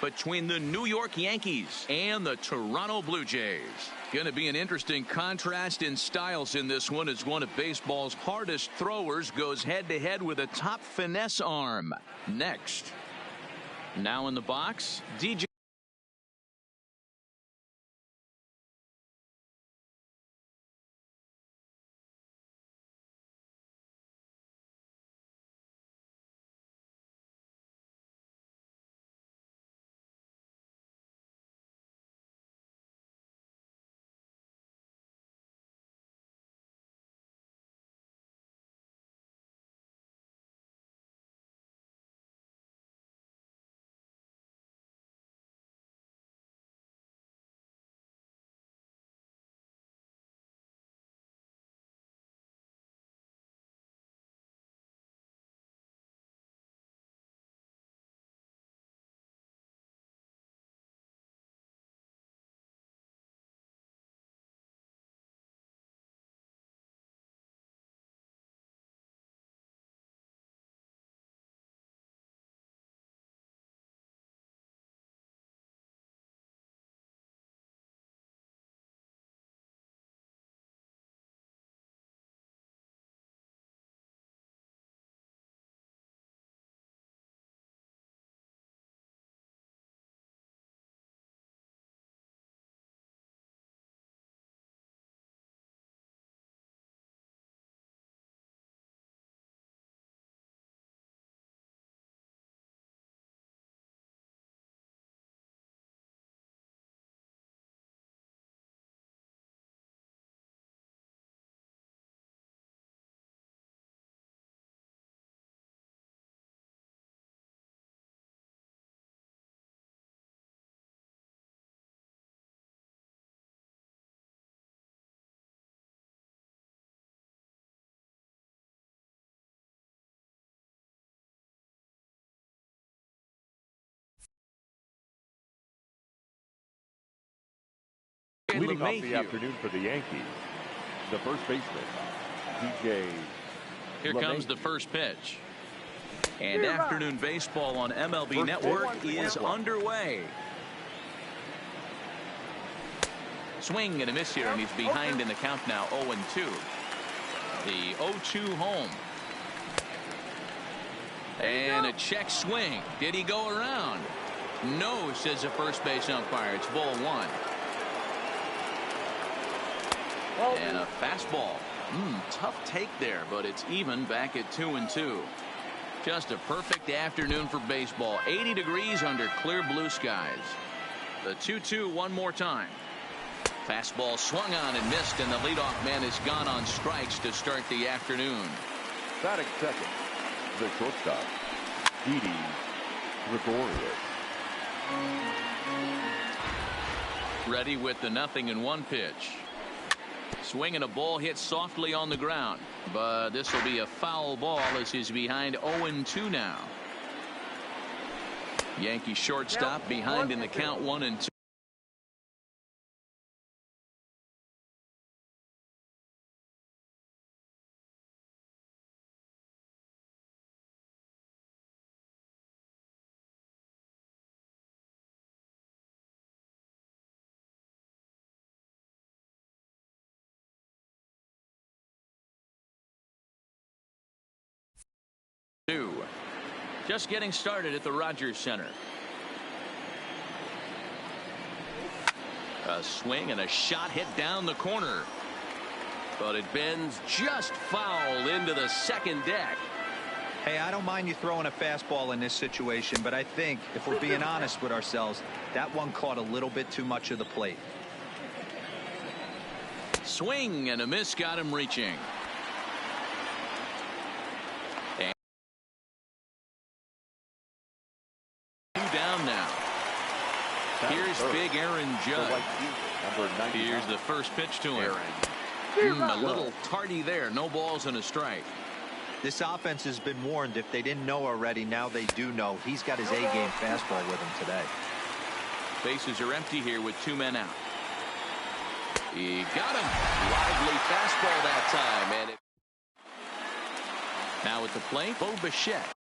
between the New York Yankees and the Toronto Blue Jays. Going to be an interesting contrast in styles in this one as one of baseball's hardest throwers goes head-to-head with a top finesse arm. Next. Now in the box, DJ. Leading off the afternoon for the Yankees, the first baseman, DJ. Here comes the first pitch. And afternoon baseball on MLB Network is underway. Swing and a miss here, and he's behind in the count now, 0-2. The 0-2 home. And a check swing. Did he go around? No, says the first base umpire. It's ball one. And a fastball. Tough take there, but it's even back at 2-2. Just a perfect afternoon for baseball. 80 degrees under clear blue skies. The 2-2 one more time. Fastball swung on and missed, and the leadoff man has gone on strikes to start the afternoon. Batting second, the shortstop, Didi Gregorius. Ready with the 0-1 pitch. Swing and a ball hit softly on the ground, but this will be a foul ball as he's behind 0-2 now. Yankee shortstop behind in the count 1-2. Just getting started at the Rogers Center. A swing and a shot hit down the corner, but it bends just foul into the second deck. Hey, I don't mind you throwing a fastball in this situation, but I think if we're being honest with ourselves, that one caught a little bit too much of the plate. Swing and a miss got him reaching. Down now. Here's big Aaron Judge. Here's the first pitch to him. A little tardy there. No balls and a strike. This offense has been warned. If they didn't know already, now they do know. He's got his A-game fastball with him today. Bases are empty here with 2 men out. He got him. Lively fastball that time. And now at the plate, Bo Bichette.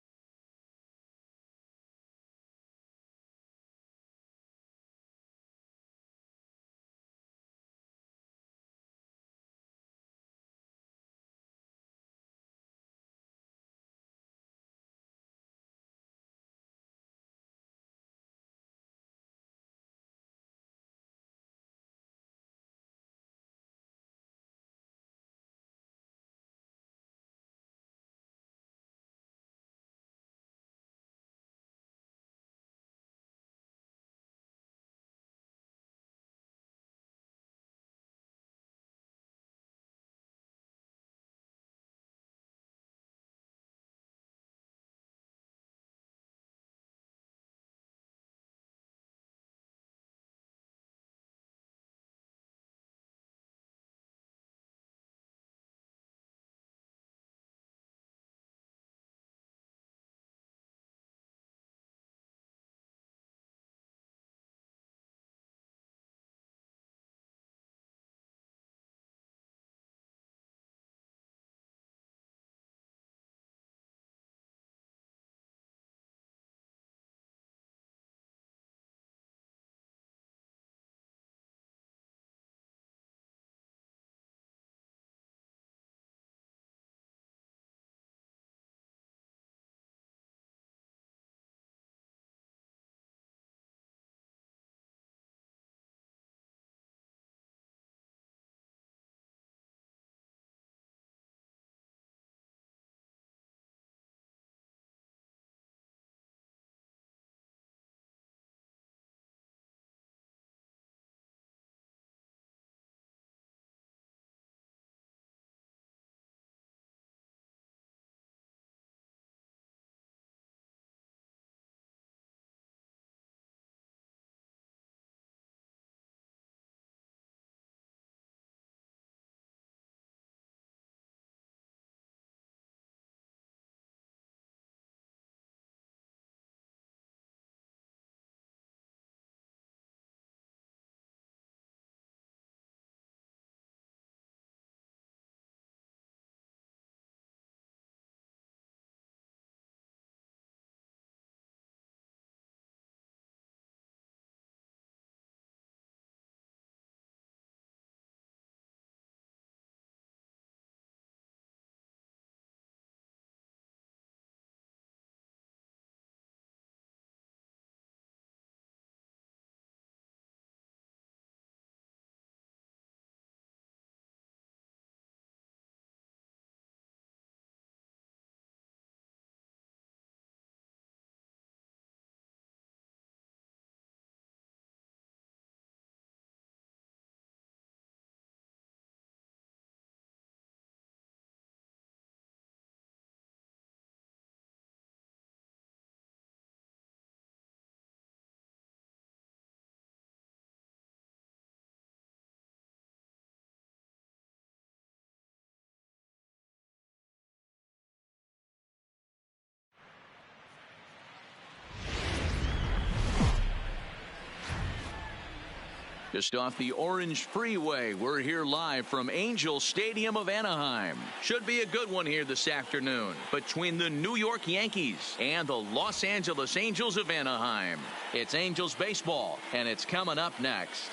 Just off the Orange Freeway, we're here live from Angel Stadium of Anaheim. Should be a good one here this afternoon between the New York Yankees and the Los Angeles Angels of Anaheim. It's Angels baseball, and it's coming up next.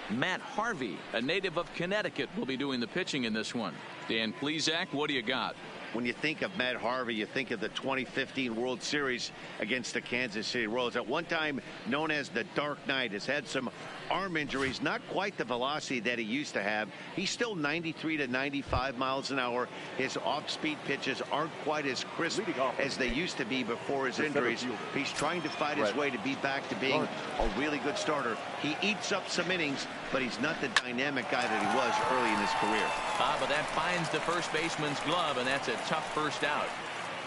Matt Harvey, a native of Connecticut, will be doing the pitching in this one. Dan Plesac, what do you got? When you think of Matt Harvey, you think of the 2015 World Series against the Kansas City Royals. At one time known as the Dark Knight, has had some arm injuries, not quite the velocity that he used to have. He's still 93 to 95 miles an hour. His off-speed pitches aren't quite as crisp as they used to be before his injuries. He's trying to fight his way to be back to being a really good starter. He eats up some innings, but he's not the dynamic guy that he was early in his career. But that finds the first baseman's glove, and that's a tough first out.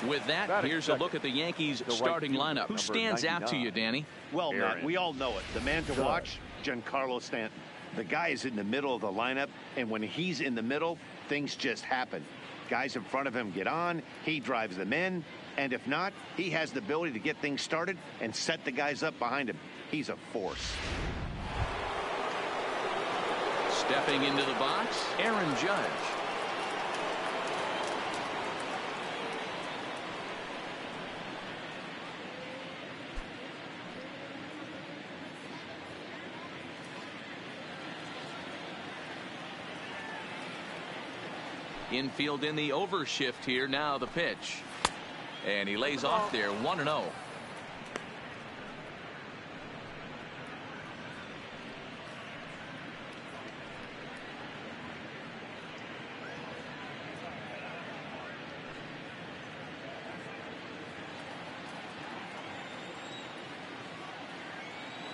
With that, here's a look at the Yankees starting lineup. Who stands out to you, Danny? Well, Matt, we all know it. The man to watch, Giancarlo Stanton. The guy is in the middle of the lineup, and when he's in the middle, things just happen. Guys in front of him get on, he drives them in, and if not, he has the ability to get things started and set the guys up behind him. He's a force. Stepping into the box, Aaron Judge. Infield in the overshift here. Now the pitch. And he lays off there, 1-0.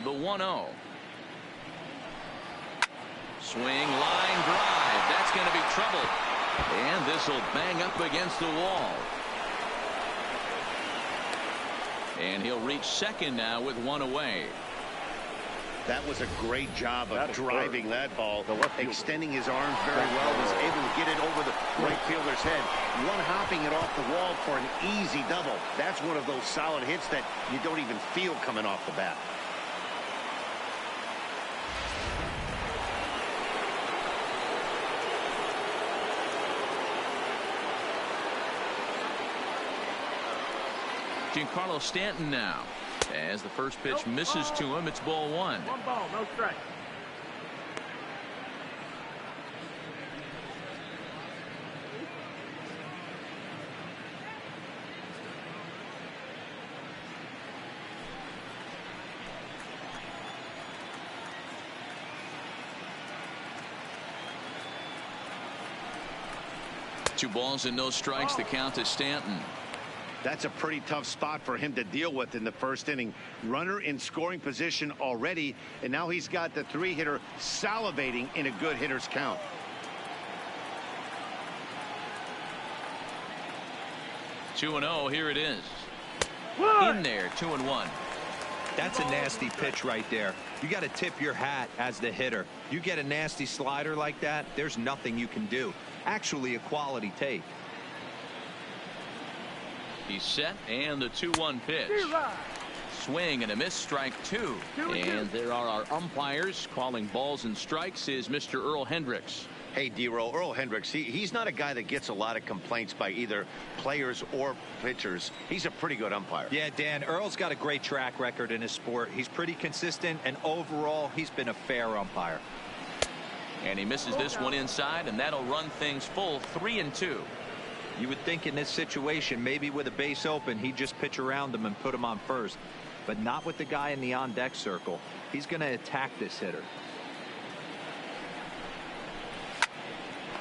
The 1-0. Swing, line drive. That's going to be trouble. And this will bang up against the wall. And he'll reach second now with one away. That was a great job of driving that ball, extending his arms very well, was able to get it over the right fielder's head, one-hopping it off the wall for an easy double. That's one of those solid hits that you don't even feel coming off the bat. Giancarlo Stanton now. As the first pitch misses to him, it's ball one. One ball, no strike. Two balls and no strikes. The count to Stanton. That's a pretty tough spot for him to deal with in the first inning. Runner in scoring position already, and now he's got the three-hitter salivating in a good hitter's count. Two 2-0, here it is. In there, 2-1. That's a nasty pitch right there. You got to tip your hat as the hitter. You get a nasty slider like that, there's nothing you can do. Actually, a quality take. He's set, and the 2-1 pitch. Swing and a miss, strike two. And there are our umpires calling balls and strikes is Mr. Earl Hendricks. Hey, D-Roll, Earl Hendricks, he's not a guy that gets a lot of complaints by either players or pitchers. He's a pretty good umpire. Yeah, Dan, Earl's got a great track record in his sport. He's pretty consistent, and overall, he's been a fair umpire. And he misses this one inside, and that'll run things full, 3-2. You would think in this situation, maybe with a base open, he'd just pitch around him and put him on first. But not with the guy in the on-deck circle. He's going to attack this hitter.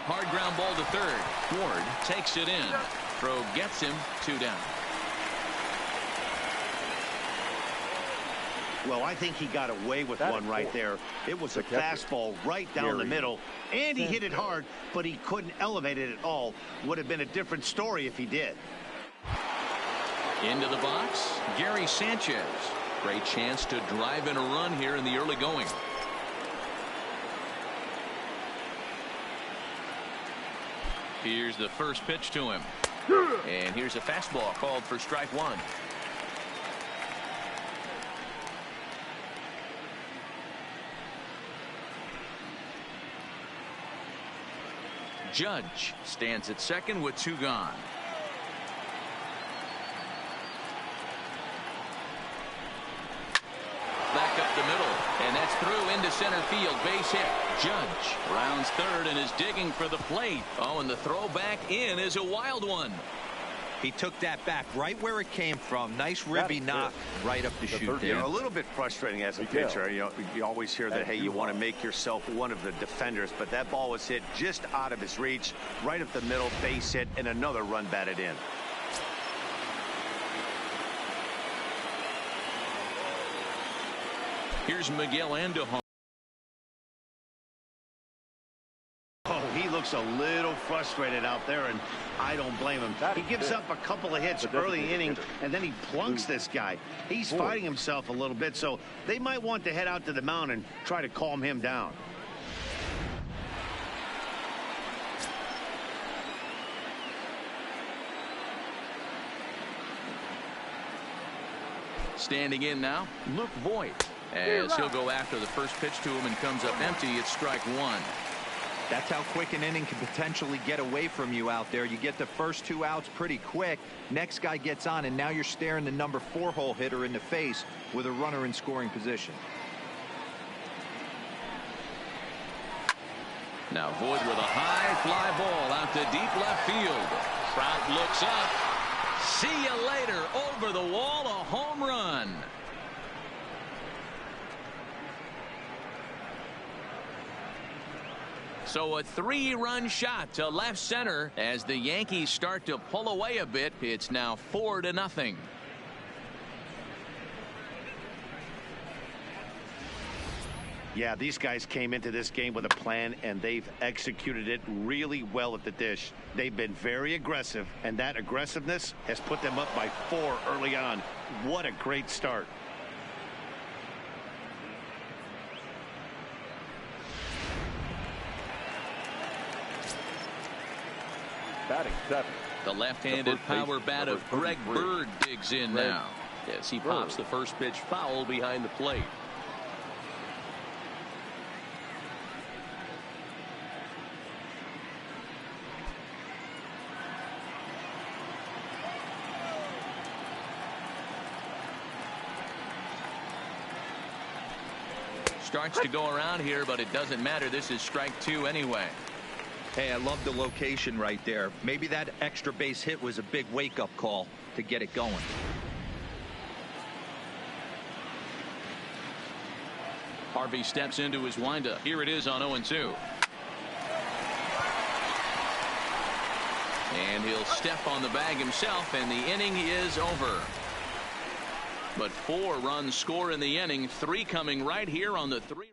Hard ground ball to third. Ward takes it in. Throw gets him, 2 down. Well, I think he got away with one right there. It was a fastball right down the middle, and he hit it hard, but he couldn't elevate it at all. Would have been a different story if he did. Into the box, Gary Sanchez. Great chance to drive in a run here in the early going. Here's the first pitch to him. And here's a fastball called for strike one. Judge stands at second with two gone. Back up the middle, and that's through into center field. Base hit. Judge rounds third and is digging for the plate. Oh, and the throw back in is a wild one. He took that back right where it came from. Nice ribby knock right up the chute there. A little bit frustrating as a pitcher. You always hear that, hey, you want to make yourself one of the defenders, but that ball was hit just out of his reach, right up the middle, base hit, and another run batted in. Here's Miguel Andujar. Oh, he looks a little frustrated out there, and I don't blame him. He gives up a couple of hits early in the inning, and then he plunks this guy. He's fighting himself a little bit, so they might want to head out to the mound and try to calm him down. Standing in now, Luke Voigt, as he'll go after the first pitch to him and comes up empty. It's strike one. That's how quick an inning can potentially get away from you out there. You get the first two outs pretty quick. Next guy gets on, and now you're staring the number 4 hole hitter in the face with a runner in scoring position. Now Voigt with a high fly ball out to deep left field. Trout looks up. See you later. Over the wall, a home run. So a 3-run shot to left center as the Yankees start to pull away a bit. It's now 4-0. Yeah, these guys came into this game with a plan, and they've executed it really well at the dish. They've been very aggressive, and that aggressiveness has put them up by 4 early on. What a great start. Batting 7. The left-handed power bat of Greg Bird digs in now as he pops the first pitch foul behind the plate. Starts to go around here, but it doesn't matter. This is strike 2 anyway. Hey, I love the location right there. Maybe that extra base hit was a big wake-up call to get it going. Harvey steps into his windup. Here it is on 0-2. And he'll step on the bag himself, and the inning is over. But 4 runs score in the inning, 3 coming right here on the 3.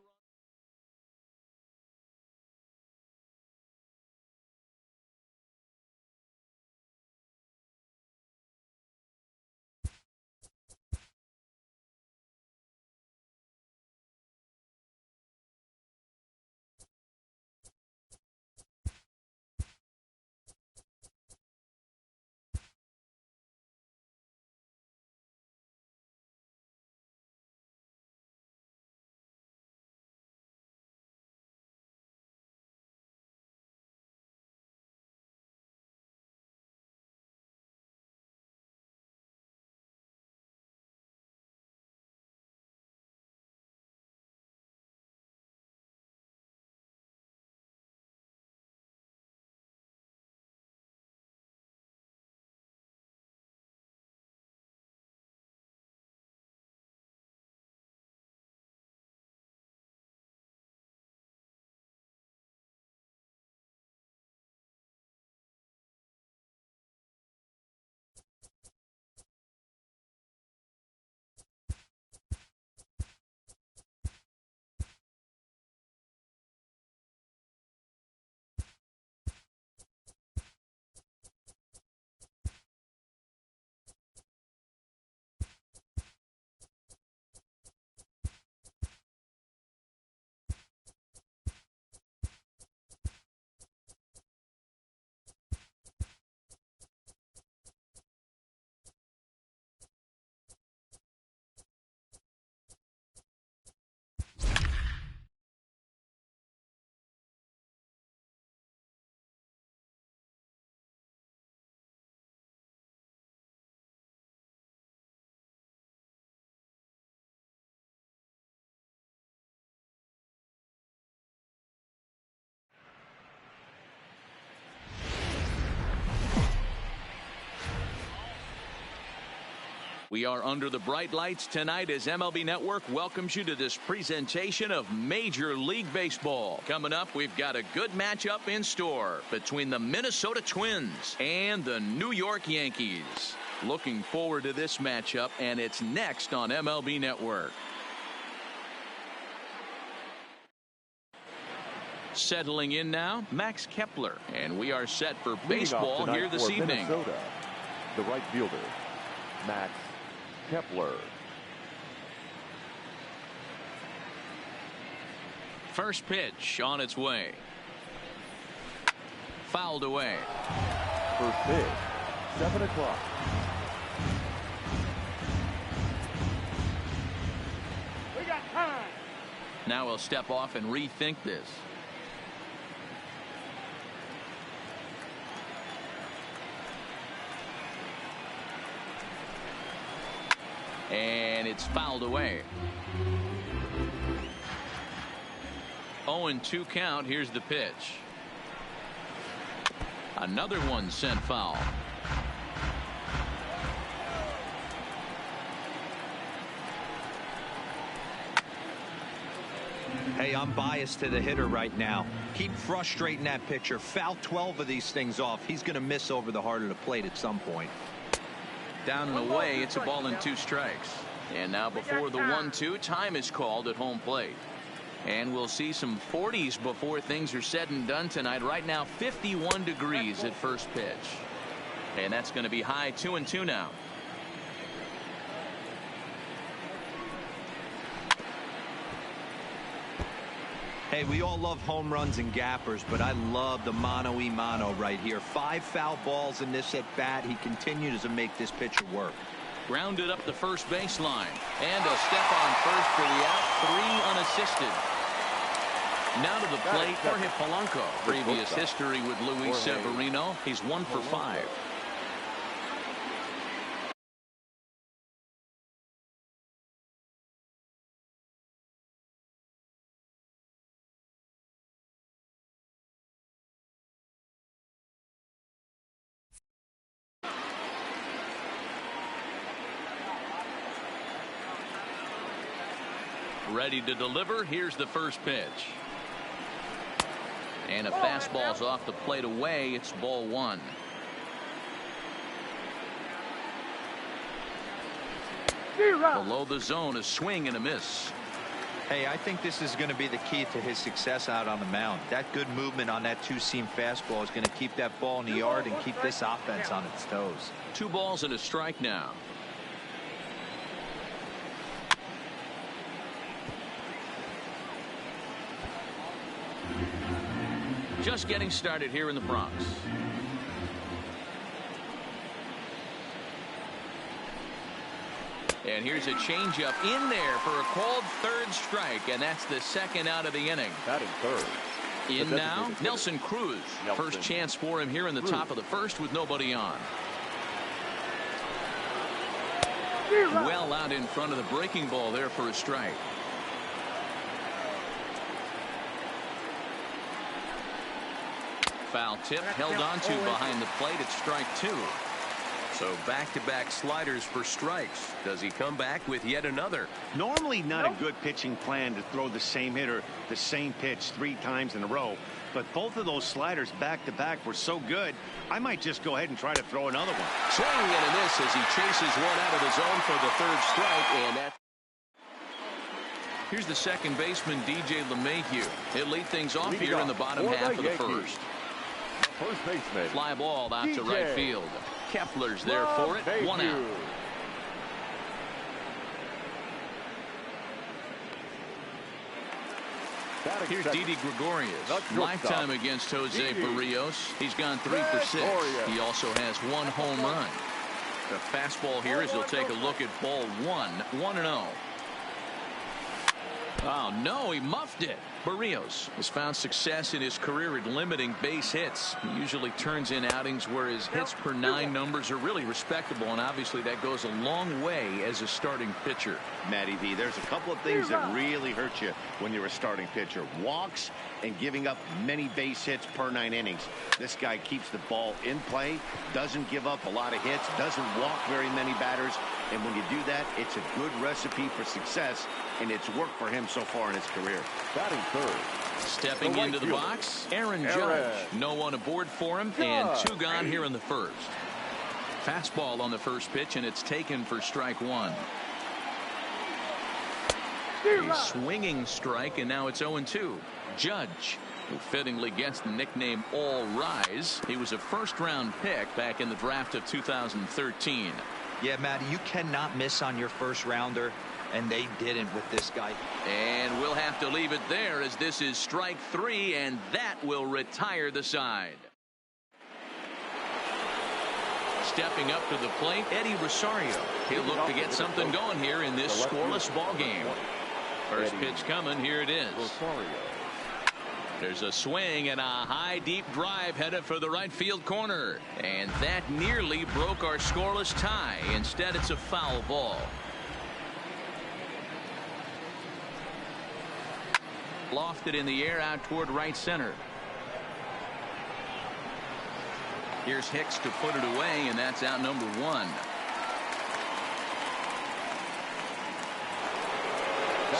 We are under the bright lights tonight as MLB Network welcomes you to this presentation of Major League Baseball. Coming up, we've got a good matchup in store between the Minnesota Twins and the New York Yankees. Looking forward to this matchup, and it's next on MLB Network. Settling in now, Max Kepler, and we are set for baseball here this evening. Minnesota, the right fielder, Max Kepler. First pitch on its way. Fouled away. First pitch, 7 o'clock. We got time. Now we'll step off and rethink this. And it's fouled away. 0-2 count. Here's the pitch. Another one sent foul. Hey, I'm biased to the hitter right now. Keep frustrating that pitcher. Foul 12 of these things off. He's going to miss over the heart of the plate at some point. Down and away, it's a ball and 2 strikes. And now before the 1-2, time is called at home plate. And we'll see some 40s before things are said and done tonight. Right now, 51 degrees at first pitch. And that's going to be high 2-2 now. Hey, we all love home runs and gappers, but I love the mano-a-mano right here. 5 foul balls in this at-bat. He continues to make this pitcher work. Grounded up the first baseline. And a step on first for the out. 3 unassisted. Now to the plate, Jorge Polanco. Previous history with Luis Severino. He's 1 for 5. Ready to deliver. Here's the first pitch. And a fastball's off the plate away. It's ball 1. Below the zone, a swing and a miss. Hey, I think this is going to be the key to his success out on the mound. That good movement on that 2-seam fastball is going to keep that ball in the yard and keep this offense on its toes. 2 balls and a strike now. Just getting started here in the Bronx. And here's a changeup in there for a called 3rd strike, and that's the 2nd out of the inning. Batting 3rd. In now, Nelson Cruz. First chance for him here in the top of the 1st with nobody on. Well out in front of the breaking ball there for a strike. Foul tip held on to behind the plate at strike 2. So back-to-back sliders for strikes. Does he come back with yet another? Normally not a good pitching plan to throw the same hitter the same pitch 3 times in a row. But both of those sliders back-to-back were so good, I might just go ahead and try to throw another one. Swing and a miss as he chases one out of the zone for the 3rd strike. And that. Here's the second baseman, DJ LeMahieu. He'll lead things off here in the bottom half of the 1st. First baseman. Fly ball out to right field. Kepler's there for it. 1 out. Here's Didi Gregorius. Lifetime against Jose Barrios. He's gone 3 for 6. He also has 1 home run. The fastball here as he'll take a look at ball 1. 1-0. Oh, no, he muffed it. Barrios has found success in his career at limiting base hits. He usually turns in outings where his hits per 9 numbers are really respectable, and obviously that goes a long way as a starting pitcher. Matty V, there's a couple of things that really hurt you when you're a starting pitcher. Walks and giving up many base hits per 9 innings. This guy keeps the ball in play, doesn't give up a lot of hits, doesn't walk very many batters, and when you do that, it's a good recipe for success, and it's worked for him so far in his career. Batting third. Stepping into the box, Aaron Judge. No one aboard for him, and 2 gone here in the first. Fastball on the first pitch, and it's taken for strike 1. A swinging strike, and now it's 0-2. Judge, who fittingly gets the nickname All Rise. He was a first-round pick back in the draft of 2013. Yeah, Matty, you cannot miss on your first rounder, and they didn't with this guy. And we'll have to leave it there, as this is strike 3, and that will retire the side. Stepping up to the plate, Eddie Rosario. He'll look to get something going here in this scoreless ball game. First pitch coming, here it is. There's a swing and a high deep drive headed for the right field corner, and that nearly broke our scoreless tie. Instead, it's a foul ball. Lofted in the air out toward right center. Here's Hicks to put it away, and that's out number 1.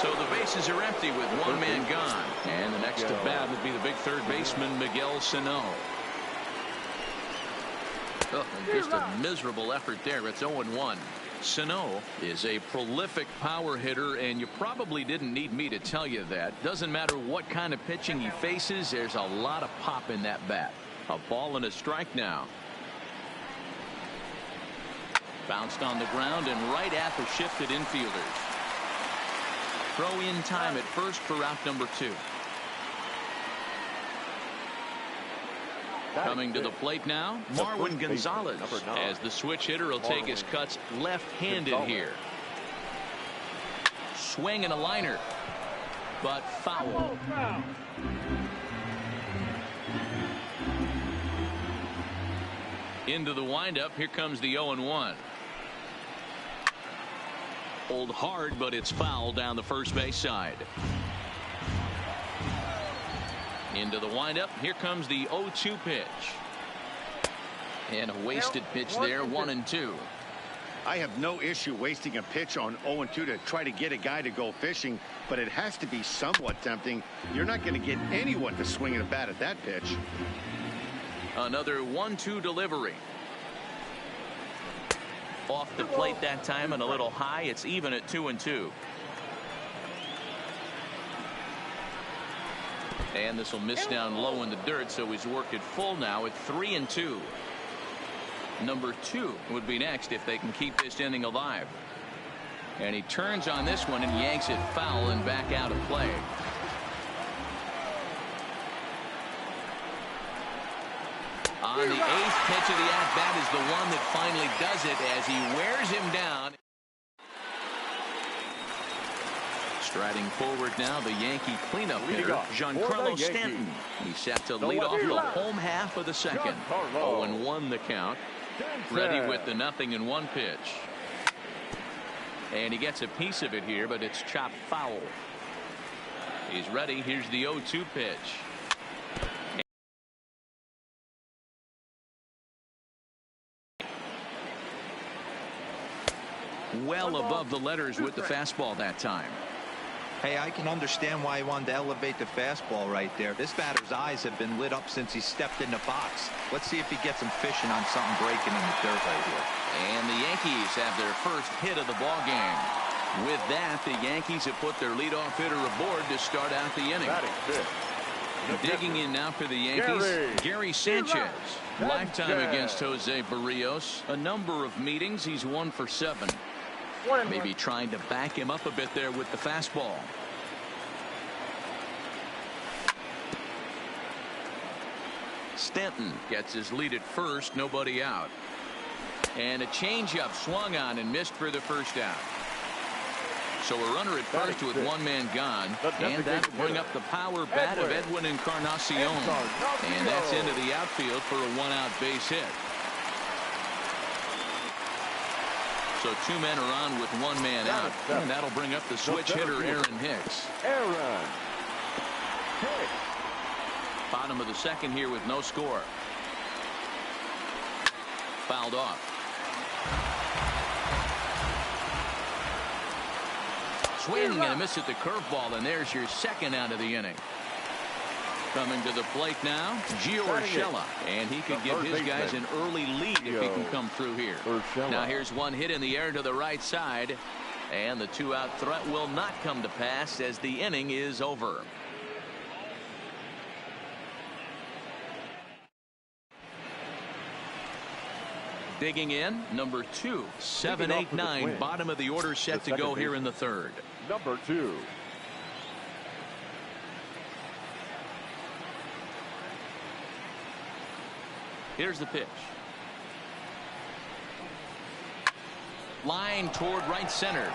So the bases are empty with 1 man gone. And the next to bat would be the big third baseman, Miguel Sano. Oh, just a miserable effort there. It's 0-1. Sano is a prolific power hitter, and you probably didn't need me to tell you that. Doesn't matter what kind of pitching he faces, there's a lot of pop in that bat. A ball and a strike now. Bounced on the ground and right at the shifted infielders. Throw in time at first for out number 2. Coming to the plate now, Marwin Gonzalez, as the switch hitter will take his cuts left-handed here. Swing and a liner, but foul. Into the windup, here comes the 0-1. Hold hard, but it's foul down the first base side. Into the windup, here comes the 0-2 pitch. And a wasted pitch there, 1-2. I have no issue wasting a pitch on 0-2 to try to get a guy to go fishing, but it has to be somewhat tempting. You're not going to get anyone to swing a bat at that pitch. Another 1-2 delivery. Off the plate that time and a little high. It's even at 2-2. And this will miss down low in the dirt, so he's worked it full now at 3-2. Number 2 would be next if they can keep this inning alive. And he turns on this one and yanks it foul and back out of play. On the 8th pitch of the at-bat is the one that finally does it as he wears him down. Striding forward now, the Yankee cleanup hitter, Giancarlo Stanton. He's set to lead off the home half of the second. 0-1 the count. Ready with the 0-1 pitch. And he gets a piece of it here, but it's chopped foul. He's ready. Here's the 0-2 pitch. Well above the letters with the fastball that time. Hey, I can understand why he wanted to elevate the fastball right there. This batter's eyes have been lit up since he stepped in the box. Let's see if he gets him fishing on something breaking in the dirt right here. And the Yankees have their first hit of the ball game. With that, the Yankees have put their leadoff hitter aboard to start out the inning. Digging in now for the Yankees, Gary Sanchez. Lifetime against Jose Barrios. A number of meetings. He's 1 for 7. Maybe trying to back him up a bit there with the fastball. Stanton gets his lead at first, nobody out. And a changeup swung on and missed for the first out. So a runner at first with one man gone, and that'll bring up the power bat of Edwin Encarnacion. And that's into the outfield for a one-out base hit. So two men are on with one man out, and that'll bring up the switch hitter Aaron Hicks. Bottom of the second here with no score. Fouled off. Swing and a miss at the curveball, and there's your second out of the inning. Coming to the plate now, Gio Urshela, and he could give his guys an early lead if he can come through here. Now here's one hit in the air to the right side, and the two-out threat will not come to pass as the inning is over. Digging in, number 2, 7, 8, 9, bottom of the order set to go here in the third. Number 2. Here's the pitch. Line toward right center.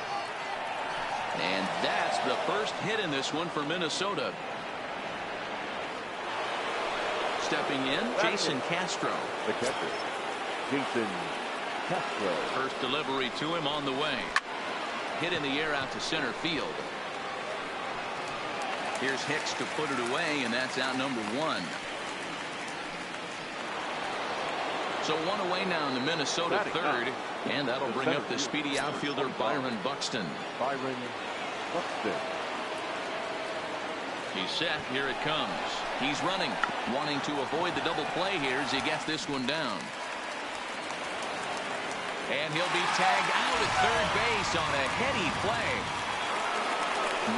And that's the first hit in this one for Minnesota. Stepping in, Jason Castro. The catcher, Jason Castro. First delivery to him on the way. Hit in the air out to center field. Here's Hicks to put it away, and that's out number 1. So one away now in the Minnesota third, and that'll bring up the speedy outfielder Byron Buxton. He's set. Here it comes. He's running, wanting to avoid the double play here as he gets this one down. And he'll be tagged out at third base on a heady play.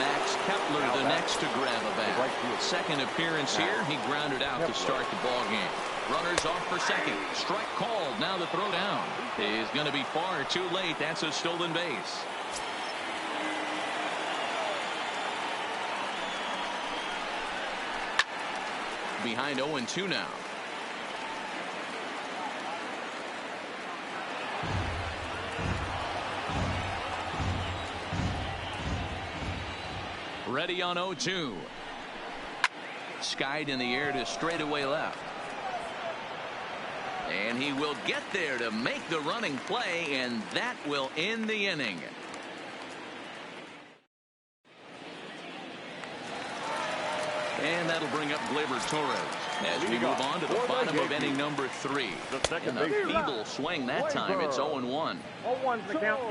Max Kepler the next to grab a bat. Second appearance here. He grounded out to start the ball game. Runners off for second. Strike called. Now the throw down is going to be far too late. That's a stolen base. Behind 0-2 now. Ready on 0-2. Skied in the air to straightaway left. And he will get there to make the running play, and that will end the inning. And that'll bring up Gleyber Torres as we move on to the bottom of inning number 3. And a feeble swing that time. It's 0-1. 0-1's the count.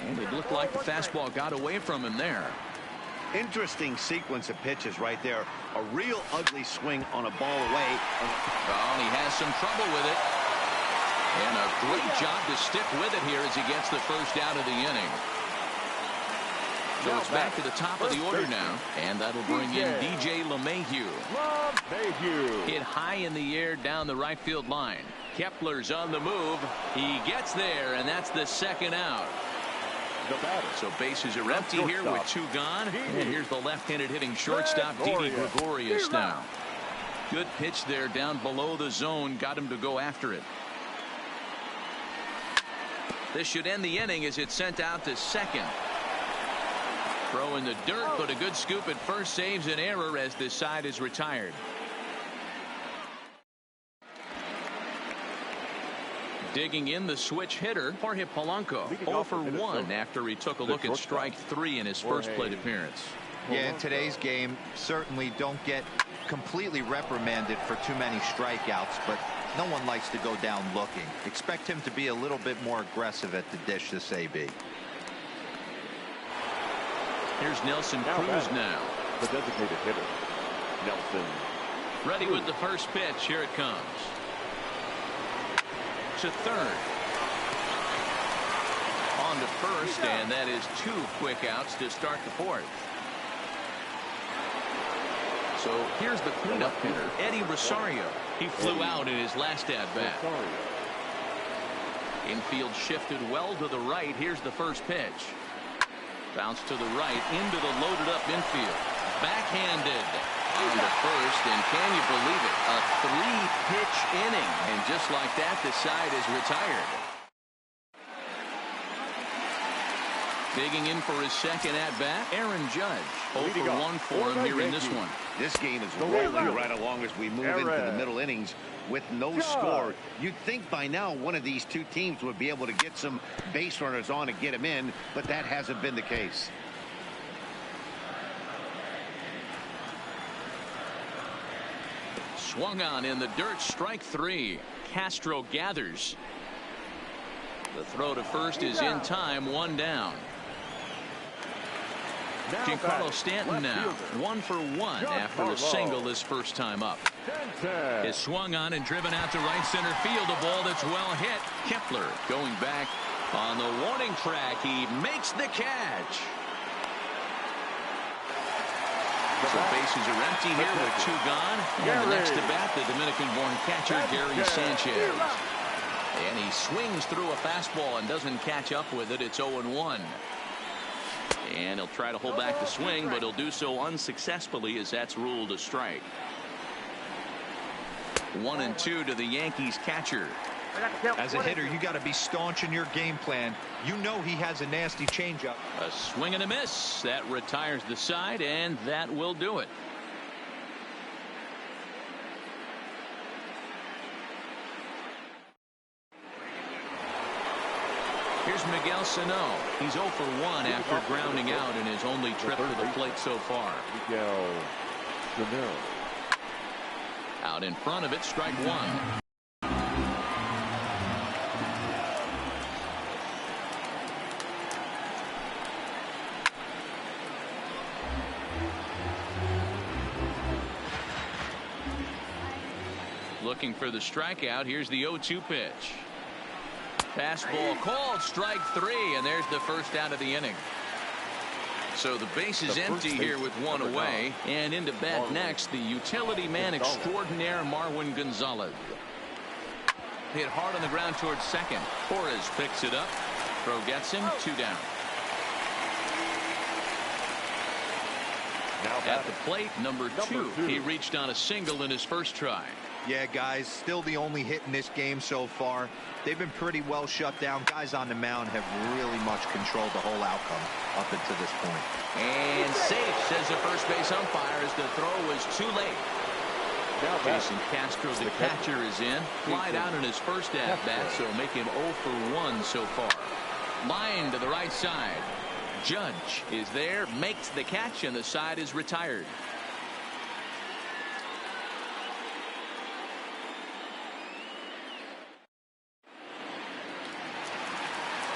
And it looked like the fastball got away from him there. Interesting sequence of pitches right there. A real ugly swing on a ball away. Oh, he has some trouble with it. And a great job to stick with it here as he gets the first out of the inning. So it's back to the top of the order now. And that'll bring in DJ LeMahieu. Hit high in the air down the right field line. Kepler's on the move. He gets there, and that's the second out. So bases are empty here with 2 gone. And here's the left-handed hitting shortstop, Didi Gregorius now. Good pitch there down below the zone. Got him to go after it. This should end the inning as it's sent out to second. Throw in the dirt, but a good scoop at first saves an error as this side is retired. Digging in the switch hitter, Jorge Polanco, 0 for 1 after he took a look at strike 3 in his first plate appearance. Yeah, in today's game, certainly don't get completely reprimanded for too many strikeouts, but no one likes to go down looking. Expect him to be a little bit more aggressive at the dish this AB. Here's Nelson Cruz now. The designated hitter, Nelson. Ready with the first pitch. Here it comes. To third. On to first, and that is 2 quick outs to start the fourth. So here's the cleanup hitter, Eddie Rosario. He flew out in his last at-bat. Infield shifted well to the right. Here's the first pitch. Bounce to the right into the loaded up infield. Backhanded on the first, and can you believe it? A 3-pitch inning, and just like that, the side is retired. Digging in for his second at-bat, Aaron Judge. 0 for 1 for him here in this one. This game is rolling right along as we move into the middle innings with no score. You'd think by now one of these two teams would be able to get some base runners on and get them in, but that hasn't been the case. Swung on in the dirt, strike 3. Castro gathers. The throw to first is in time, 1 down. Giancarlo Stanton now 1 for 1 after a single his first time up. Is swung on and driven out to right center field. A ball that's well hit. Kepler going back on the warning track. He makes the catch. So bases are empty here with 2 gone. And the next to bat, the Dominican-born catcher Gary Sanchez. And he swings through a fastball and doesn't catch up with it. It's 0-1. And he'll try to hold back the swing, but he'll do so unsuccessfully as that's ruled a strike. 1-2 to the Yankees catcher. As a hitter, you got to be staunch in your game plan. You know he has a nasty changeup. A swing and a miss. That retires the side, and that will do it. Here's Miguel Sano. He's 0 for 1 after grounding out in his only trip to the plate so far. Miguel Sano. Out in front of it, strike 1. Looking for the strikeout. Here's the 0-2 pitch. Fastball called, strike 3, and there's the first out of the inning. So the base is empty here with 1 away, and into bat next, the utility man extraordinaire Marwin Gonzalez. Hit hard on the ground towards second. Torres picks it up. Throw gets him, 2 down. At the plate, number 2. He reached on a single in his first try. Yeah, guys, still the only hit in this game so far. They've been pretty well shut down. Guys on the mound have really much controlled the whole outcome up until this point. And safe, says the first base umpire, as the throw was too late. Jason Castro, the catcher, is in. Flied out in his first at-bat, so make him 0 for 1 so far. Line to the right side. Judge is there, makes the catch, and the side is retired.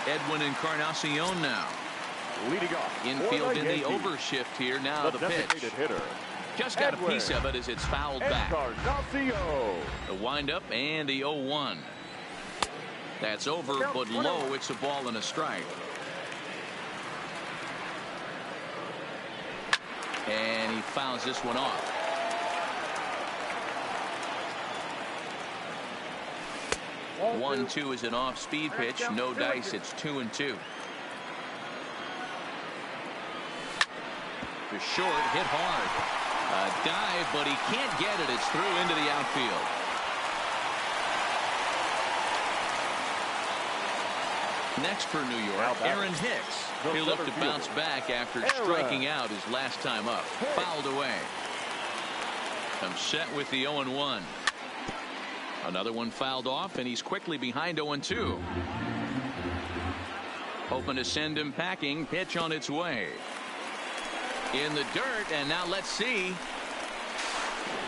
Edwin Encarnacion now. Leading off. Infield in the overshift here. Now the pitch. Hitter. Just got a piece of it as it's fouled back. The windup and the 0-1. That's over, but low. It's a ball and a strike. And he fouls this one off. 1-2 is an off-speed pitch. No dice. It's 2-2. To short, hit hard. A dive, but he can't get it. It's through into the outfield. Next for New York, Aaron Hicks. He'll look to bounce back after striking out his last time up. Fouled away. Comes set with the 0-1. Another one fouled off, and he's quickly behind 0-2. Hoping to send him packing. Pitch on its way. In the dirt, and now let's see.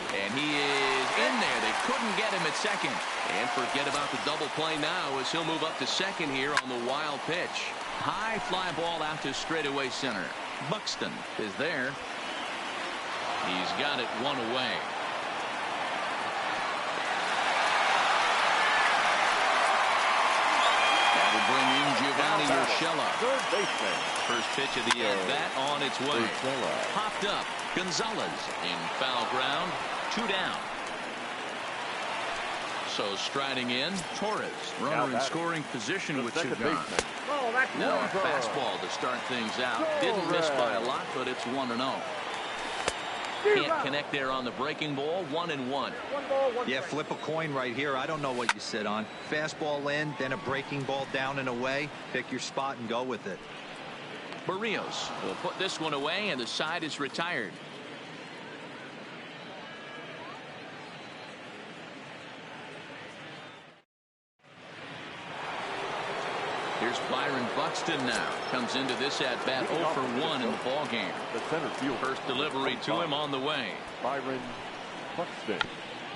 And he is in there. They couldn't get him at second. And forget about the double play now as he'll move up to second here on the wild pitch. High fly ball out to straightaway center. Buxton is there. He's got it 1 away. That'll bring in Giovanni Urshela. First pitch of the at-bat on its way. Popped up. Gonzalez in foul ground. 2 down. So striding in, Torres, runner in scoring position with 2 gone. Now a fastball to start things out. Didn't miss by a lot, but it's 1-0. Can't connect there on the breaking ball. 1-1. Yeah, flip a coin right here. I don't know what you sit on. Fastball in, then a breaking ball down and away. Pick your spot and go with it. Barrios will put this one away, and the side is retired. Here's Byron Buxton now. Comes into this at bat 0 for 1 in the ball game. The center field. First delivery to him on the way. Byron Buxton.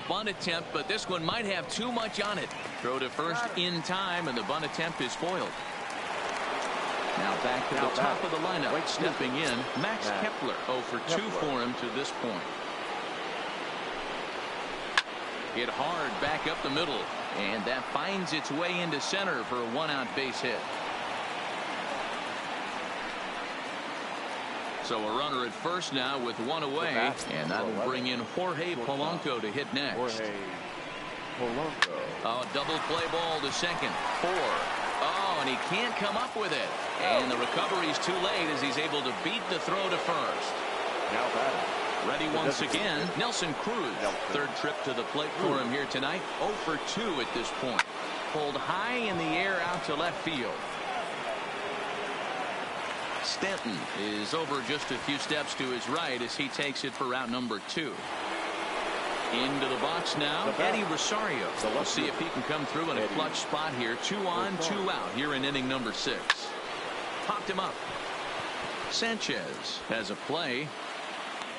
Bunt attempt, but this one might have too much on it. Throw to first in time, and the bunt attempt is foiled. Now back to the top of the lineup. Stepping in, Max Kepler. 0 for 2 for him to this point. Hit hard back up the middle, and that finds its way into center for a 1-out base hit. So a runner at first now with 1 away, and that will bring in Jorge Polanco to hit next. Jorge Polanco. Oh, double play ball to second. 4. Oh, and he can't come up with it. And the recovery's too late as he's able to beat the throw to first. Now batting. Ready once again, Nelson Cruz. Third trip to the plate for him here tonight. 0 for 2 at this point. Pulled high in the air out to left field. Stanton is over just a few steps to his right as he takes it for route number 2. Into the box now, Eddie Rosario. We'll see if he can come through in a clutch spot here. 2 on, 2 out here in inning number 6. Popped him up. Sanchez has a play.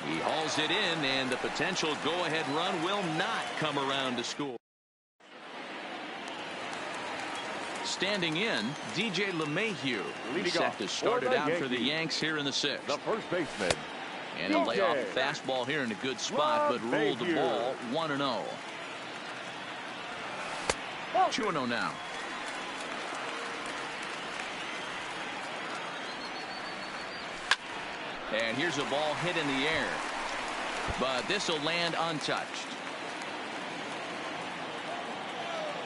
He hauls it in, and the potential go-ahead run will not come around to score. Standing in, DJ LeMahieu. He's set to start it out for the Yanks here in the 6th. The first baseman. And he'll lay off a fastball here in a good spot, but ruled the ball 1-0. 2-0 now. And here's a ball hit in the air, but this will land untouched.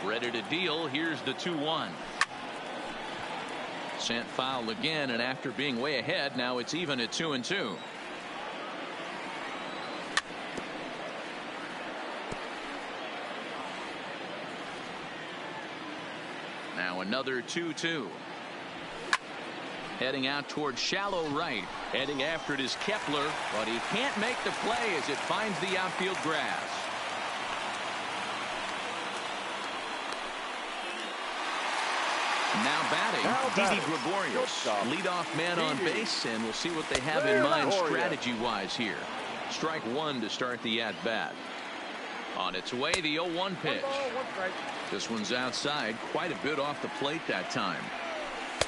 Ready to deal. Here's the 2-1. Sent foul again, and after being way ahead, now it's even at 2-2. Now another 2-2. Heading out towards shallow right. Heading after it is Kepler, but he can't make the play as it finds the outfield grass. Now batting, Didi Gregorius, leadoff man on base, and we'll see what they have in mind strategy-wise here. Strike 1 to start the at-bat. On its way, the 0-1 pitch. This one's outside, quite a bit off the plate that time.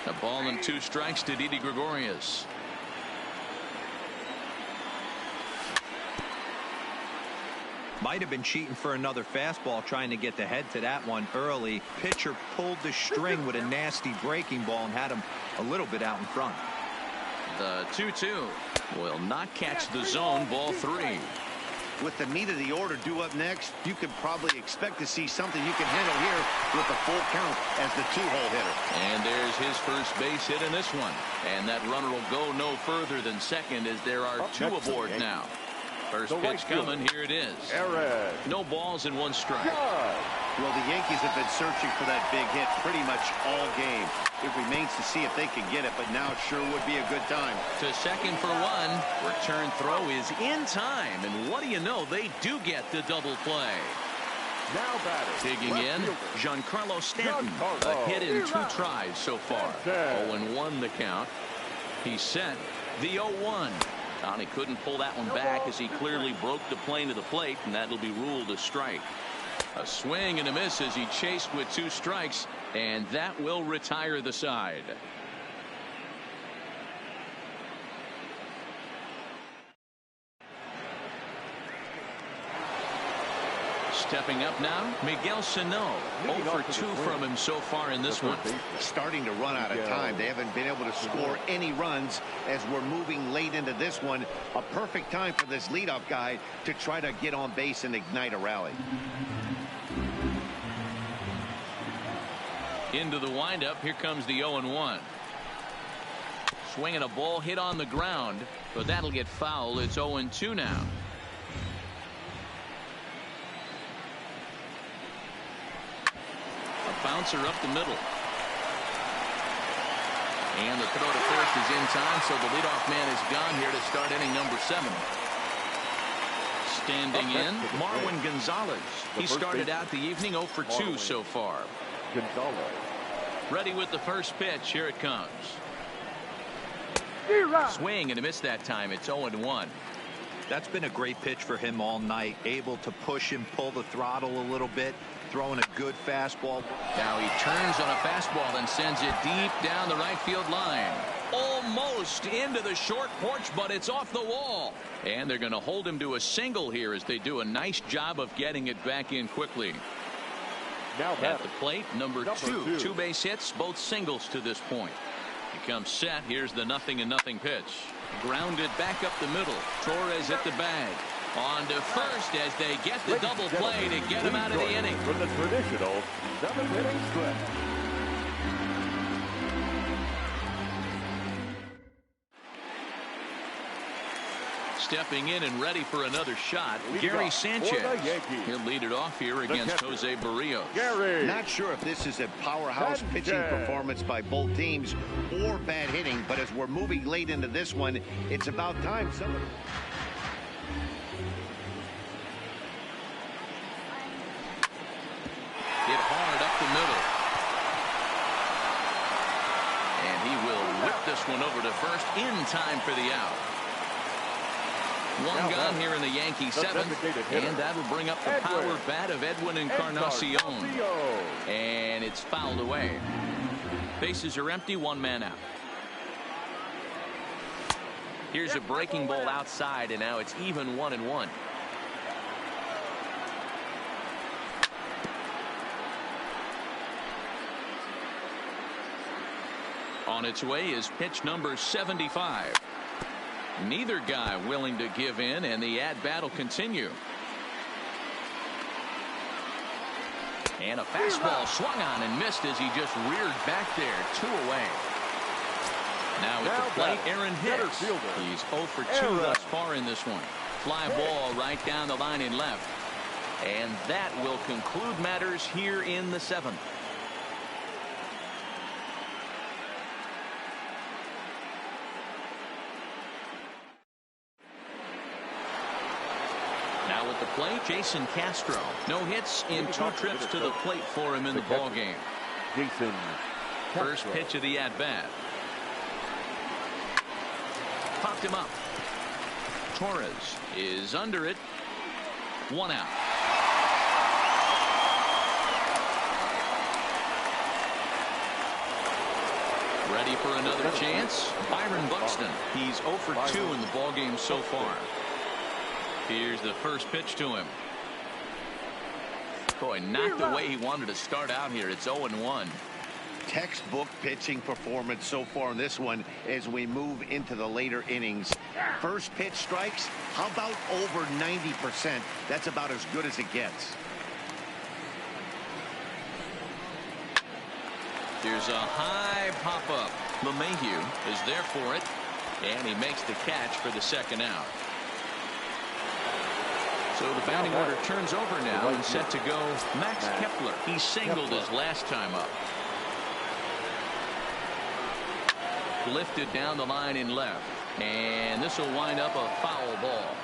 A ball and 2 strikes to Didi Gregorius. Might have been cheating for another fastball, trying to get the head to that one early. Pitcher pulled the string with a nasty breaking ball and had him a little bit out in front. The 2-2 will not catch the zone. Ball 3. With the meat of the order due up next, you could probably expect to see something you can handle here with a full count as the 2-hole hitter. And there's his first base hit in this one. And that runner will go no further than second as there are 2 aboard now. First pitch coming. Here it is. No balls and 1 strike. Well, the Yankees have been searching for that big hit pretty much all game. It remains to see if they can get it, but now it sure would be a good time. To second for 1. Return throw is in time, and what do you know? They do get the double play. Now batting. Digging in, Giancarlo Stanton. A hit in 2 tries so far. 0-1 the count. He's set the 0-1. And he couldn't pull that one back as he clearly broke the plane to the plate, and that'll be ruled a strike. A swing and a miss as he chased with 2 strikes, and that will retire the side. Stepping up now, Miguel Sano. 0 for 2 from him so far in this one. Starting to run out of time. They haven't been able to score any runs as we're moving late into this one. A perfect time for this leadoff guy to try to get on base and ignite a rally. Into the windup. Here comes the 0-1. Swinging a ball hit on the ground, but that'll get foul. It's 0-2 now. A bouncer up the middle. And the throw to first is in time, so the leadoff man is gone here to start inning number 7. Standing in, Marwin Gonzalez. He started out the evening 0 for 2 so far. Gonzalez. Ready with the first pitch. Here it comes. Swing and a miss that time. It's 0-1. That's been a great pitch for him all night. Able to push and pull the throttle a little bit. Throwing a good fastball. Now he turns on a fastball and sends it deep down the right field line. Almost into the short porch, but it's off the wall. And they're going to hold him to a single here as they do a nice job of getting it back in quickly. Now at the plate, number two. 2 base hits, both singles to this point. He comes set. Here's the 0-0 pitch. Grounded back up the middle. Torres at the bag. On to first as they get the double play to get him out of the inning. For the traditional 7-inning stretch. Stepping in and ready for another shot, Gary Sanchez. He'll lead it off here against Jose Barrios. Gary. Not sure if this is a powerhouse pitching performance by both teams or bad hitting, but as we're moving late into this one, it's about time somebody. Hit hard up the middle. And he will whip this one over to first in time for the out. One gone here in the Yankee 7th, and that'll bring up the power bat of Edwin Encarnacion. And it's fouled away. Bases are empty, 1 man out. Here's a breaking ball outside, and now it's even 1-1. On its way is pitch number 75. Neither guy willing to give in, and the at-bat will continue. And a fastball swung on and missed as he just reared back there. 2 away. Now at the plate, Aaron Hicks. He's 0 for 2 thus far in this one. Fly ball right down the line in left. And that will conclude matters here in the 7th. Now at the plate, Jason Castro. No hits in 2 trips to the plate for him in the ballgame. Jason Castro. First pitch of the at-bat. Popped him up. Torres is under it. 1 out. Ready for another chance. Byron Buxton. He's 0 for 2 in the ballgame so far. Here's the first pitch to him. Boy, not the way he wanted to start out here. It's 0-1. Textbook pitching performance so far in this one as we move into the later innings. First pitch strikes, how about over 90%? That's about as good as it gets. Here's a high pop-up. LeMahieu is there for it, and he makes the catch for the 2nd out. So the batting order turns over now and set to go Max Kepler. He singled his last time up. Lifted down the line in left, and this will wind up a foul ball.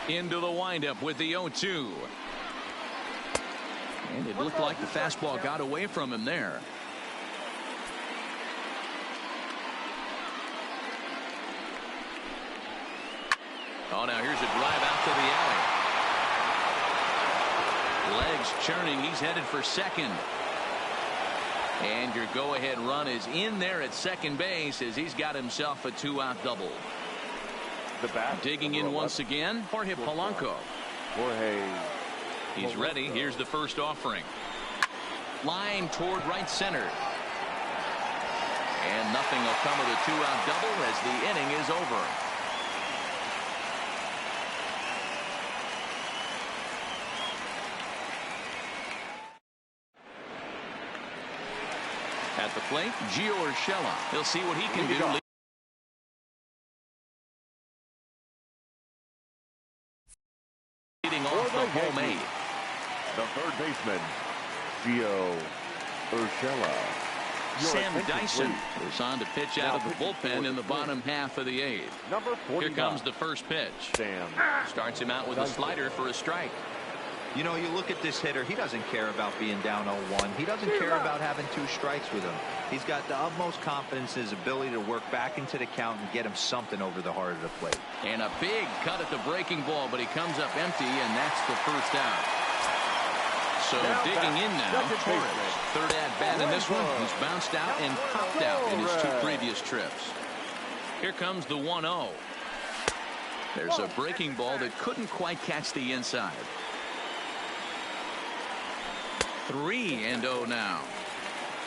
Into the windup with the 0-2. And it looked like the fastball got away from him there. Oh, now here's a drive out to the alley. Legs churning. He's headed for second. And your go-ahead run is in there at second base as he's got himself a 2-out double. Digging in once again, Jorge Polanco. He's ready. Here's the first offering. Line toward right center. And nothing will come of the 2-out double as the inning is over. At the plate, Gio Urshela. He'll see what he can do. Leading off the home 8. The third baseman, Gio Urshela. Sam Dyson is on to pitch out of the bullpen in the bottom half of the 8th. Number 49. Here comes the first pitch. Sam starts him out with a slider for a strike. You know, you look at this hitter, he doesn't care about being down 0-1. He doesn't care about having 2 strikes with him. He's got the utmost confidence in his ability to work back into the count and get him something over the heart of the plate. And a big cut at the breaking ball, but he comes up empty, and that's the first out. So digging in now, Torres. Third at-bat in this one. He's bounced out and popped out in his 2 previous trips. Here comes the 1-0. There's a breaking ball that couldn't quite catch the inside. 3-0 now.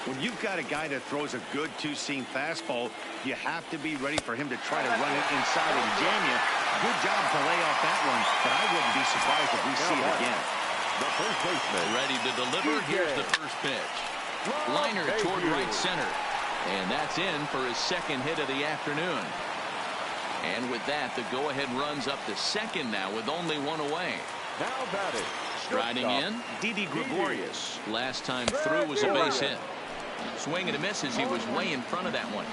When you've got a guy that throws a good 2-seam fastball, you have to be ready for him to try to run it inside and jam you. Good job to lay off that one, but I wouldn't be surprised if we see it again. The first baseman. Ready to deliver. Here's the first pitch. Liner toward right center. And that's in for his second hit of the afternoon. And with that, the go-ahead runs up to second now with only 1 away. Now batting. Striding in, Didi Gregorius. Last time through was a base hit. Swing and a miss as he was way in front of that one.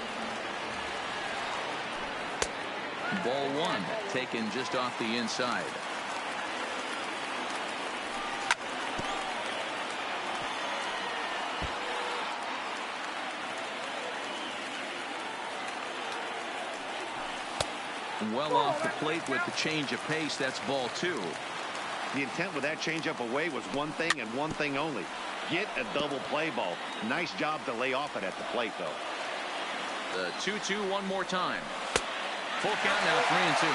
Ball 1 taken just off the inside. Well off the plate with the change of pace. That's ball 2. The intent with that changeup away was one thing and one thing only. Get a double play ball. Nice job to lay off it at the plate, though. The 2-2 one more time. Full count now, 3-2.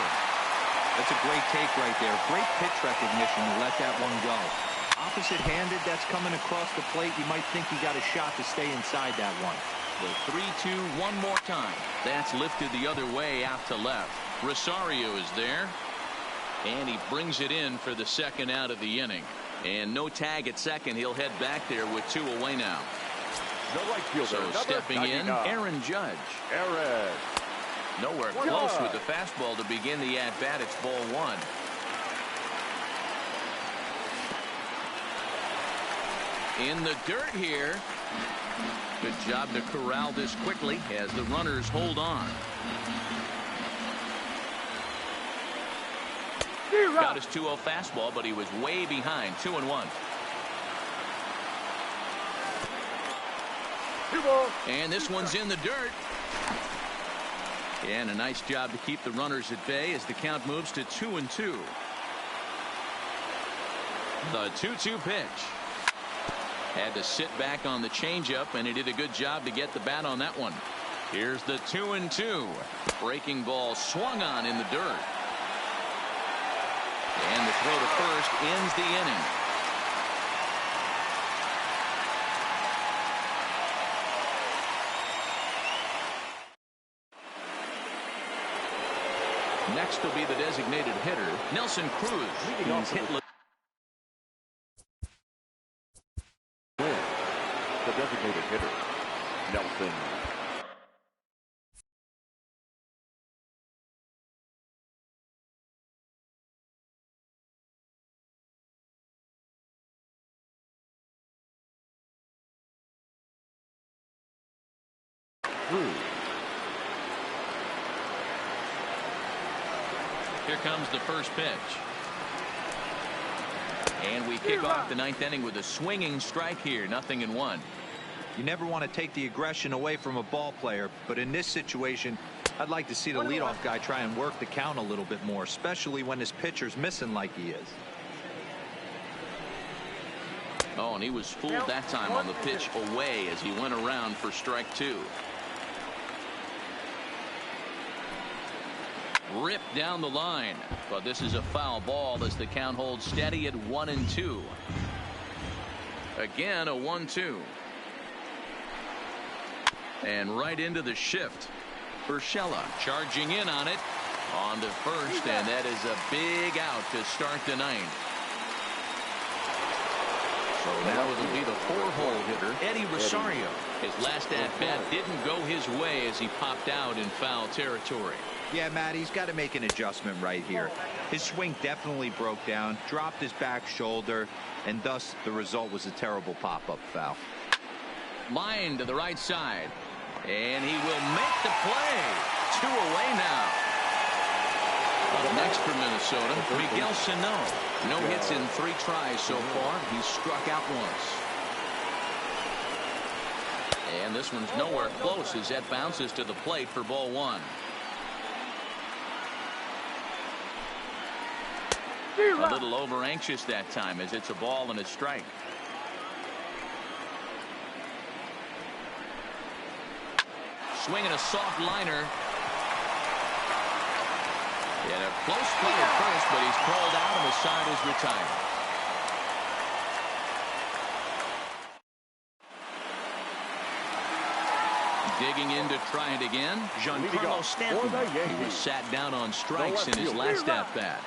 That's a great take right there. Great pitch recognition to let that one go. Opposite-handed, that's coming across the plate. You might think he got a shot to stay inside that one. The 3-2 one more time. That's lifted the other way out to left. Rosario is there. And he brings it in for the second out of the inning. And no tag at second. He'll head back there with 2 away now. The right fielder, so stepping in, Aaron Judge. Aaron. Nowhere close with the fastball to begin the at-bat. It's ball 1. In the dirt here. Good job to corral this quickly as the runners hold on. Got his 2-0 fastball, but he was way behind. 2-1. And this one's in the dirt. And a nice job to keep the runners at bay as the count moves to 2-2. The 2-2 pitch. Had to sit back on the changeup, and he did a good job to get the bat on that one. Here's the 2-2. Breaking ball swung on in the dirt. And the throw to first ends the inning. Next will be the designated hitter, Nelson Cruz. He's hit the designated hitter, Nelson. Here comes the first pitch. And we kick off the 9th inning with a swinging strike here. 0-1. You never want to take the aggression away from a ball player, but in this situation, I'd like to see the leadoff guy try and work the count a little bit more, especially when his pitcher's missing like he is. Oh, and he was fooled that time on the pitch away as he went around for strike 2. Ripped down the line, but this is a foul ball as the count holds steady at 1-2. Again, a 1-2. And right into the shift. Urshela charging in on it. On to first, and that is a big out to start the 9th. So now it'll be the 4-hole hitter, Eddie Rosario. His last at-bat didn't go his way as he popped out in foul territory. Yeah, Matt, he's got to make an adjustment right here. His swing definitely broke down, dropped his back shoulder, and thus the result was a terrible pop-up foul. Line to the right side, and he will make the play. 2 away now. Up next for Minnesota, Miguel Sano. No hits in 3 tries so far. He's struck out once. And this one's nowhere close as that bounces to the plate for ball 1. A little over anxious that time as it's a ball and a strike. Swinging a soft liner. And a close play at first, but he's called out and the side is retired. Digging in to try it again, Giancarlo Stanton. He was sat down on strikes in his last at-bat.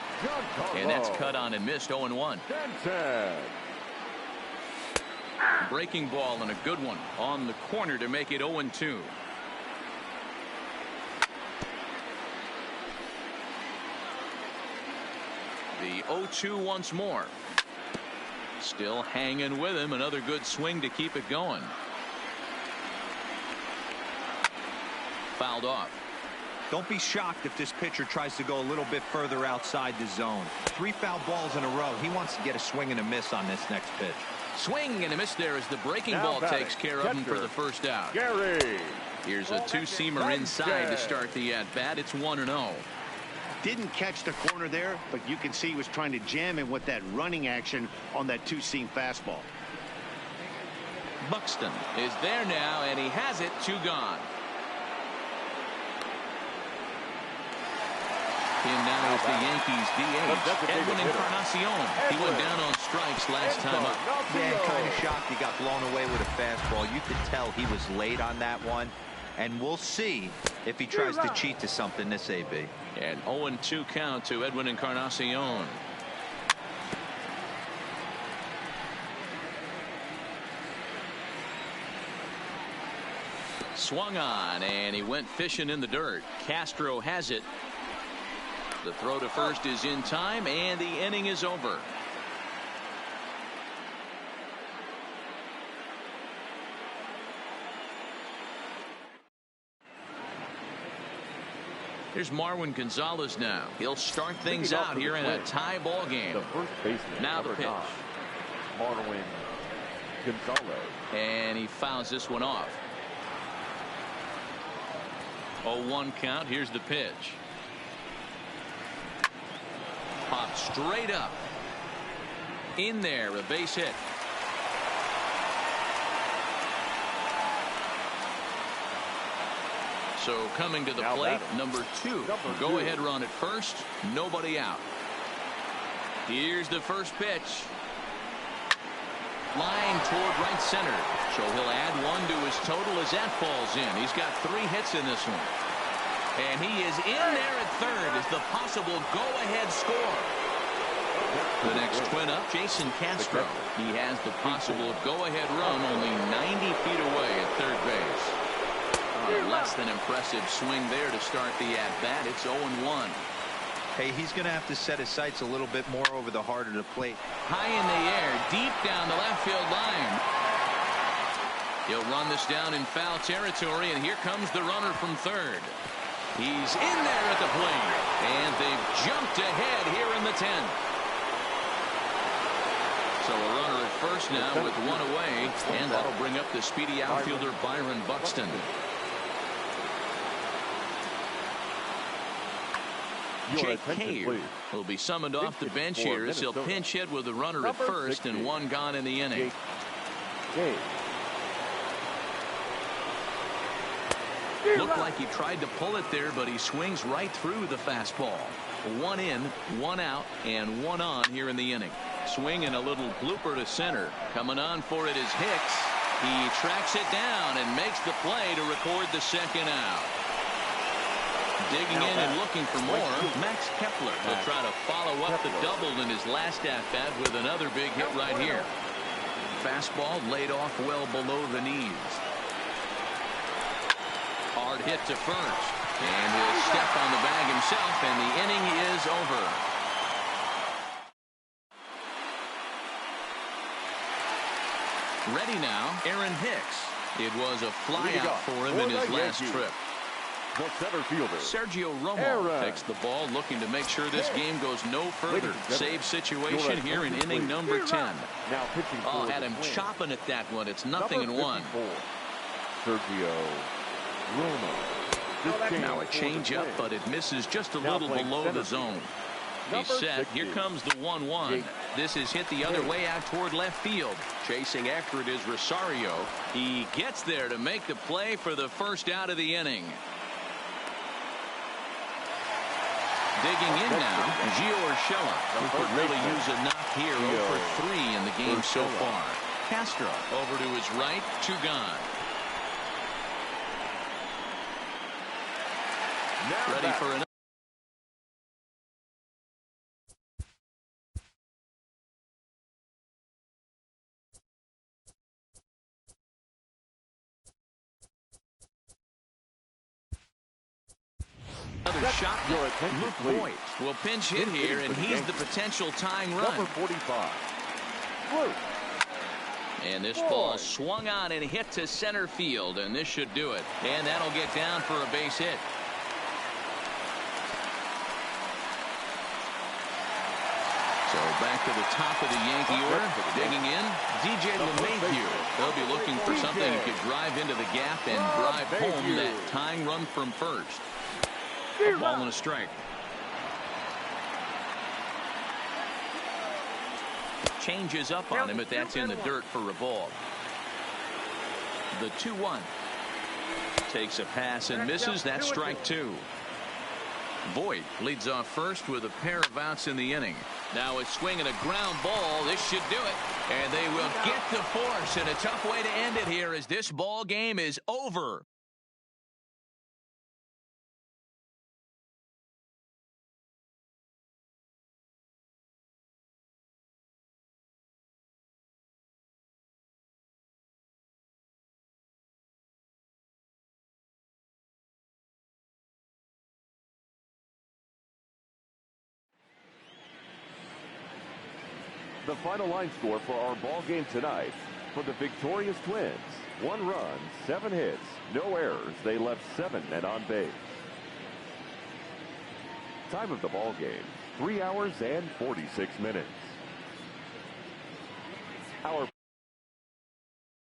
And that's cut on and missed. 0-1. Breaking ball and a good one on the corner to make it 0-2. The 0-2 once more. Still hanging with him. Another good swing to keep it going. Fouled off. Don't be shocked if this pitcher tries to go a little bit further outside the zone. 3 foul balls in a row. He wants to get a swing and a miss on this next pitch. Swing and a miss there as the breaking ball takes care of him for the first out. Gary. Here's a 2-seamer inside to start the at-bat. It's 1-0. Didn't catch the corner there, but you can see he was trying to jam him with that running action on that 2-seam fastball. Buxton is there now, and he has it. 2 gone. In now is the Yankees DH, Edwin Encarnacion. He went down on strikes last time up. Yeah, kind of shocked he got blown away with a fastball. You could tell he was late on that one. And we'll see if he tries to cheat to something this AB. And 0-2 count to Edwin Encarnacion. Swung on, and he went fishing in the dirt. Castro has it. The throw to first is in time, and the inning is over. Here's Marwin Gonzalez now. He'll start things out here in a tie ball game. The first baseman. Now the pitch. Marwin Gonzalez. And he fouls this one off. 0-1 count. Here's the pitch. Popped straight up. In there, a base hit. So coming to the plate, number 2. Go ahead run at first. Nobody out. Here's the first pitch. Line toward right center. So he'll add 1 to his total as that falls in. He's got 3 hits in this one. And he is in there at third as the possible go-ahead score. The next twin up, Jason Castro. He has the possible go-ahead run only 90 feet away at third base. Less than impressive swing there to start the at-bat. It's 0-1. Hey, he's going to have to set his sights a little bit more over the heart of the plate. High in the air, deep down the left field line. He'll run this down in foul territory, and here comes the runner from third. He's in there at the plate, and they've jumped ahead here in the 10th. So a runner at first now with 1 away, and that'll bring up the speedy outfielder Byron Buxton. Jake Cave will be summoned off the bench here as he'll pinch hit with a runner at first and 1 gone in the inning. Looked like he tried to pull it there, but he swings right through the fastball. 1 in, 1 out, and 1 on here in the inning. Swinging a little blooper to center. Coming on for it is Hicks. He tracks it down and makes the play to record the 2nd out. Digging in and looking for more, Max Kepler will try to follow up the double in his last at-bat with another big hit right here. fastball laid off well below the knees. Hard hit to first. And he'll step on the bag himself, and the inning is over. Ready now, Aaron Hicks. It was a flyout for him in his last trip. The center fielder, Sergio Romo takes the ball, looking to make sure this game goes no further. Save situation here in inning number 10. Now pitching had him chopping at that one. It's nothing in one. Sergio Romo. Now a changeup, but it misses just a little below the zone. He's set. Here comes the 1-1. This is hit the other way out toward left field. Chasing after it is Rosario. He gets there to make the play for the first out of the inning. Digging in now, Gio Urshela. Who could really use a knock here. 0 for 3 in the game so far. Castro over to his right. 2 gone. Ready for another. Another shot. Luke Voigt will pinch hit here, and he's the potential tying run. Number 45. And this ball swung on and hit to center field, and this should do it. And that'll get down for a base hit. So back to the top of the Yankee order. Digging in, DJ LeMahieu. They'll be looking for something who could drive into the gap and drive home that tying run from first. A ball and a strike. Changes up on him, but that's in the dirt for a ball. The 2-1. Takes a pass and misses. That's strike 2. Voigt leads off first with a pair of outs in the inning. Now a swing and a ground ball. This should do it. And they will get the force. And a tough way to end it here as this ball game is over. The final line score for our ball game tonight. For the victorious Twins, 1 run, 7 hits, no errors. They left 7 men on base. Time of the ball game, 3 hours and 46 minutes. Our